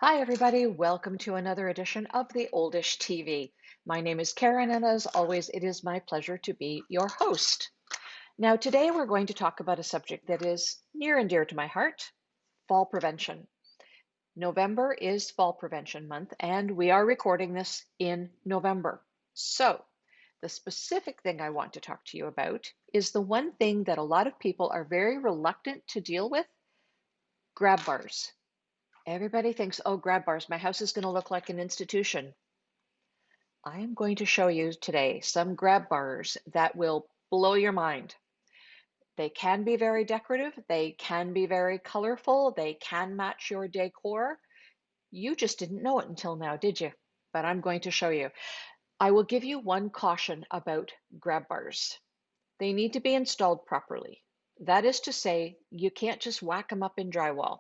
Hi, everybody. Welcome to another edition of the Oldish TV. My name is Karen, and as always, it is my pleasure to be your host. Now, today we're going to talk about a subject that is near and dear to my heart, fall prevention. November is Fall Prevention Month, and we are recording this in November. So, the specific thing I want to talk to you about is the one thing that a lot of people are very reluctant to deal with, grab bars. Everybody thinks, oh, grab bars, my house is going to look like an institution. I am going to show you today some grab bars that will blow your mind. They can be very decorative, they can be very colorful, they can match your decor. You just didn't know it until now, did you? But I'm going to show you. I will give you one caution about grab bars. They need to be installed properly. That is to say, you can't just whack them up in drywall,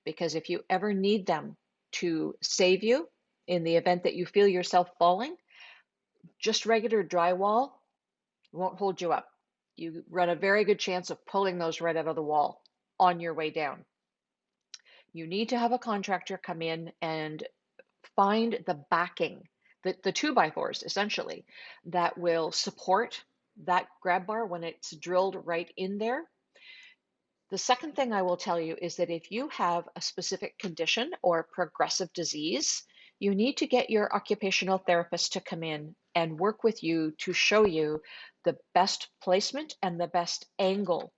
because if you ever need them to save you in the event that you feel yourself falling, just regular drywall won't hold you up. You run a very good chance of pulling those right out of the wall on your way down. You need to have a contractor come in and find the backing, the 2x4s essentially, that will support that grab bar when it's drilled right in there. The second thing I will tell you is that if you have a specific condition or progressive disease, you need to get your occupational therapist to come in and work with you to show you the best placement and the best angle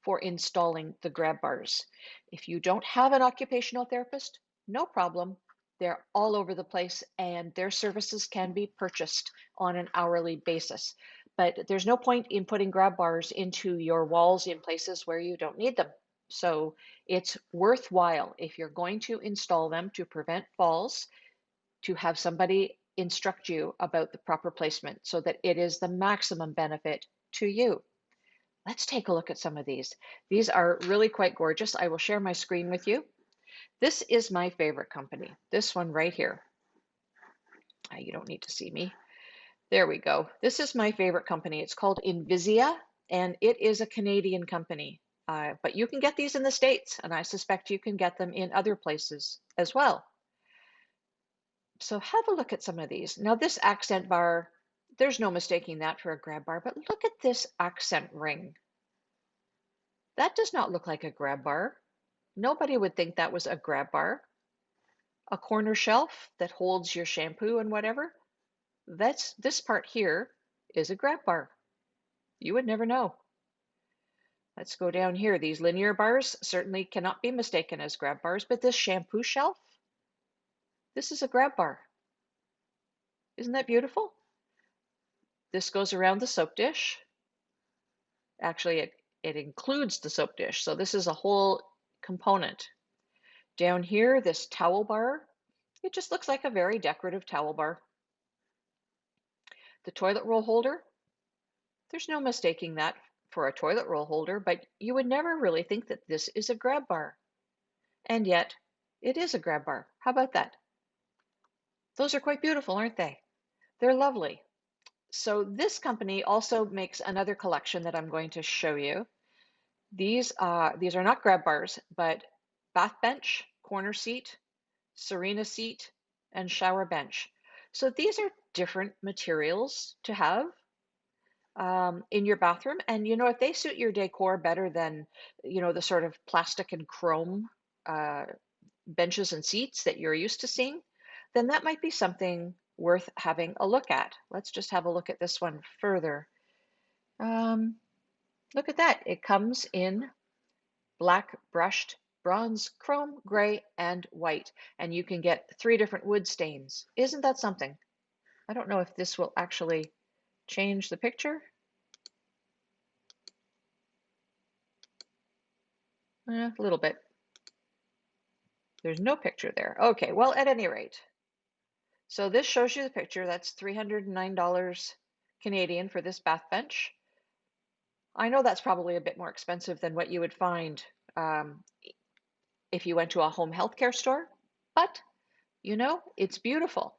for installing the grab bars. If you don't have an occupational therapist, no problem. They're all over the place and their services can be purchased on an hourly basis. But there's no point in putting grab bars into your walls in places where you don't need them. So it's worthwhile if you're going to install them to prevent falls, to have somebody instruct you about the proper placement so that it is the maximum benefit to you. Let's take a look at some of these. These are really quite gorgeous. I will share my screen with you. This is my favorite company. This one right here. You don't need to see me. There we go. This is my favorite company. It's called Invisia, and it is a Canadian company. But you can get these in the States, and I suspect you can get them in other places as well. So have a look at some of these. Now this accent bar, there's no mistaking that for a grab bar, but look at this accent ring. That does not look like a grab bar. Nobody would think that was a grab bar. A corner shelf that holds your shampoo and whatever. This part here is a grab bar. You would never know. Let's go down here. These linear bars certainly cannot be mistaken as grab bars, but this shampoo shelf, this is a grab bar. Isn't that beautiful? This goes around the soap dish. Actually, it includes the soap dish, so this is a whole component. Down here, this towel bar, it just looks like a very decorative towel bar. The toilet roll holder, there's no mistaking that for a toilet roll holder, but you would never really think that this is a grab bar. And yet, it is a grab bar. How about that? Those are quite beautiful, aren't they? They're lovely. So this company also makes another collection that I'm going to show you. These are not grab bars, but bath bench, corner seat, Serena seat, and shower bench. So these are different materials to have in your bathroom. And you know, if they suit your decor better than, you know, the sort of plastic and chrome uh, benches and seats that you're used to seeing, then that might be something worth having a look at. Let's just have a look at this one further. Look at that. It comes in black brushed, bronze, chrome, gray, and white. And you can get 3 different wood stains. Isn't that something? I don't know if this will actually change the picture. A little bit. There's no picture there. Okay, well, at any rate. So this shows you the picture. That's $309 Canadian for this bath bench. I know that's probably a bit more expensive than what you would find if you went to a home healthcare store, but you know, it's beautiful.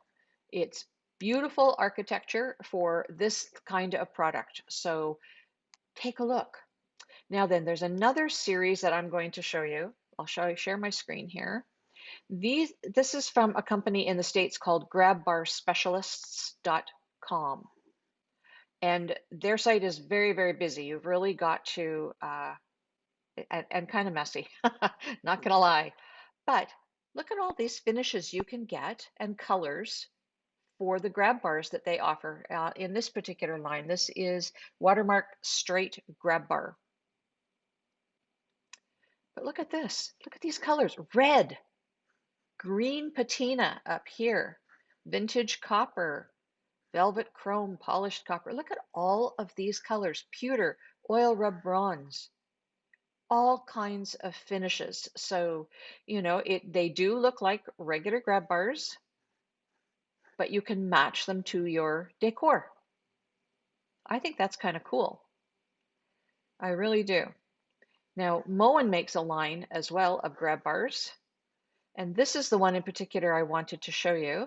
It's beautiful architecture for this kind of product. So take a look. Now then, there's another series that I'm going to show you. Share my screen here. This is from a company in the States called grabbarspecialists.com. And their site is very, very busy. You've really got to, and kind of messy, not gonna lie. But look at all these finishes you can get and colors for the grab bars that they offer in this particular line. This is Watermark Straight Grab Bar. But look at this. Look at these colors. Red, green patina up here, vintage copper, velvet chrome, polished copper. Look at all of these colors. Pewter, oil rub bronze, all kinds of finishes. So, they do look like regular grab bars, but you can match them to your decor. I think that's kind of cool. I really do. Now, Moen makes a line as well of grab bars, and this is the one in particular I wanted to show you.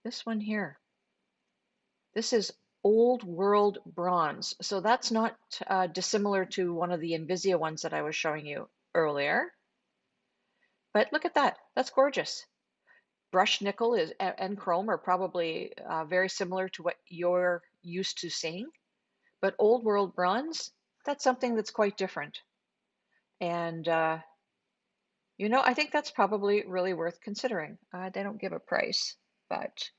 This one here. This is Old World Bronze. So that's not dissimilar to one of the Invisia ones that I was showing you earlier. But look at that. That's gorgeous. Brushed nickel and chrome are probably very similar to what you're used to seeing. But Old World Bronze, that's something that's quite different. And, I think that's probably really worth considering. They don't give a price, but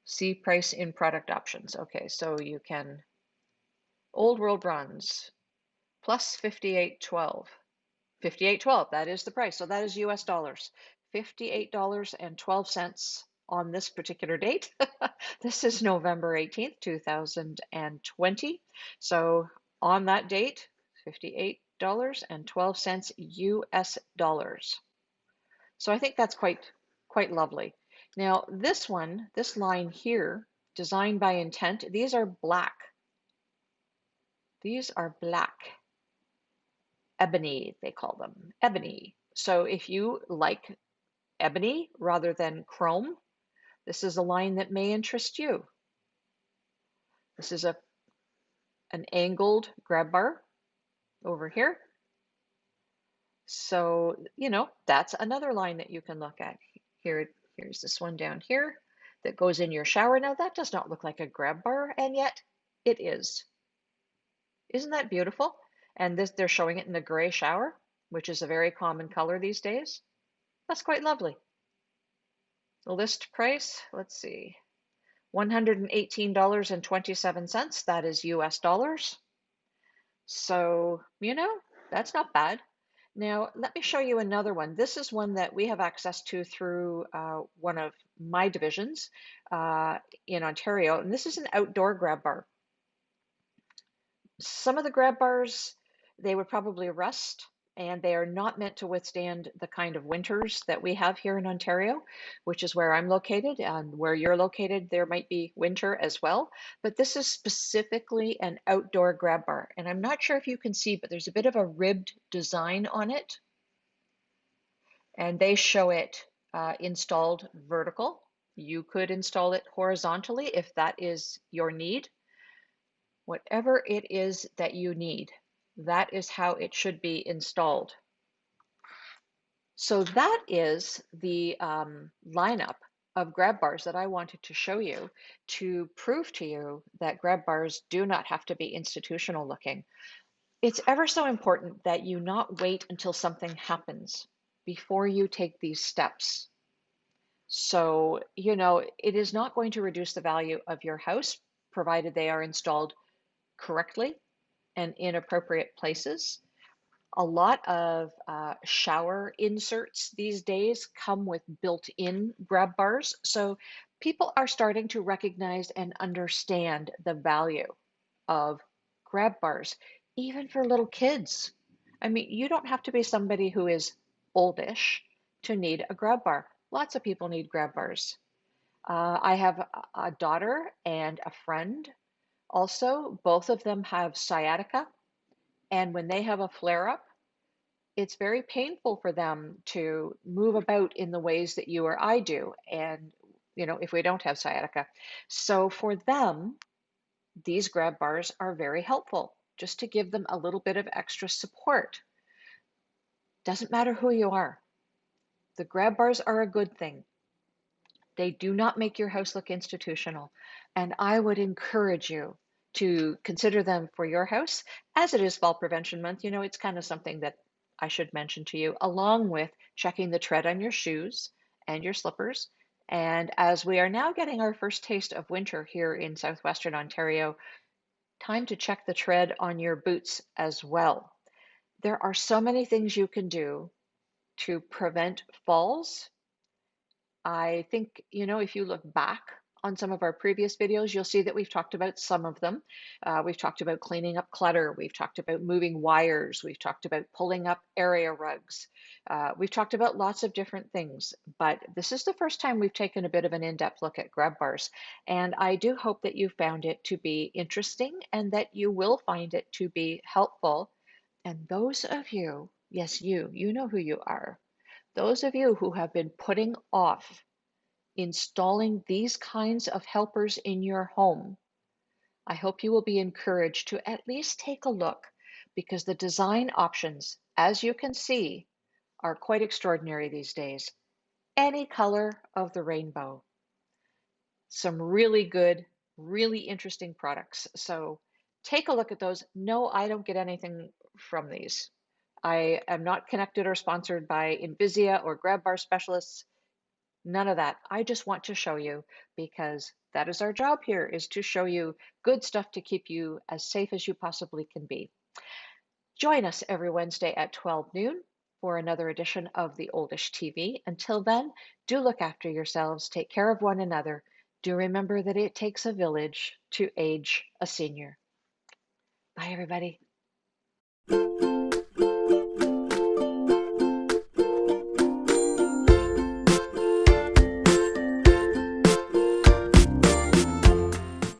see price in product options. Okay, so you can, Old World Bronze, plus 58.12. 58.12, that is the price. So that is US dollars. $58.12 on this particular date. This is November 18th, 2020. So on that date, $58.12 US dollars. So I think that's quite lovely. Now this line here, designed by intent, these are black. These are black. Ebony, they call them, ebony. So if you like ebony rather than chrome, this is a line that may interest you. This is an angled grab bar over here. So, that's another line that you can look at. Here's this one down here that goes in your shower. Now that does not look like a grab bar, and yet it is. Isn't that beautiful? And they're showing it in the gray shower, which is a very common color these days. That's quite lovely. The list price, let's see, $118.27. That is US dollars. So, that's not bad. Now, let me show you another one. This is one that we have access to through one of my divisions in Ontario, and this is an outdoor grab bar. Some of the grab bars, they would probably rust, and they are not meant to withstand the kind of winters that we have here in Ontario, which is where I'm located, and where you're located, there might be winter as well. But this is specifically an outdoor grab bar, and I'm not sure if you can see, but there's a bit of a ribbed design on it, and they show it installed vertical. You could install it horizontally if that is your need. Whatever it is that you need, that is how it should be installed. So that is the lineup of grab bars that I wanted to show you to prove to you that grab bars do not have to be institutional looking. It's ever so important that you not wait until something happens before you take these steps. So, it is not going to reduce the value of your house, provided they are installed correctly and in appropriate places. A lot of shower inserts these days come with built-in grab bars. So people are starting to recognize and understand the value of grab bars, even for little kids. I mean, you don't have to be somebody who is oldish to need a grab bar. Lots of people need grab bars. I have a daughter and a friend also. Both of them have sciatica. And when they have a flare up, it's very painful for them to move about in the ways that you or I do. And, if we don't have sciatica. So for them, these grab bars are very helpful just to give them a little bit of extra support. Doesn't matter who you are. The grab bars are a good thing. They do not make your house look institutional. And I would encourage you to consider them for your house. As it is Fall Prevention Month, it's kind of something that I should mention to you, along with checking the tread on your shoes and your slippers. And as we are now getting our first taste of winter here in southwestern Ontario, time to check the tread on your boots as well. There are so many things you can do to prevent falls. I think, if you look back on some of our previous videos, you'll see that we've talked about some of them. We've talked about cleaning up clutter. We've talked about moving wires. We've talked about pulling up area rugs. We've talked about lots of different things, but this is the first time we've taken a bit of an in-depth look at grab bars. And I do hope that you found it to be interesting and that you will find it to be helpful. And those of you, yes, you know who you are. Those of you who have been putting off installing these kinds of helpers in your home, I hope you will be encouraged to at least take a look, because the design options, as you can see, are quite extraordinary these days. Any color of the rainbow. Some really good, really interesting products. So take a look at those. No, I don't get anything from these. I am not connected or sponsored by Invisia or Grab Bar Specialists. None of that. I just want to show you, because that is our job here, is to show you good stuff to keep you as safe as you possibly can be. Join us every Wednesday at 12 noon for another edition of the Oldish TV. Until then, do look after yourselves, take care of one another. Do remember that it takes a village to age a senior. Bye, everybody.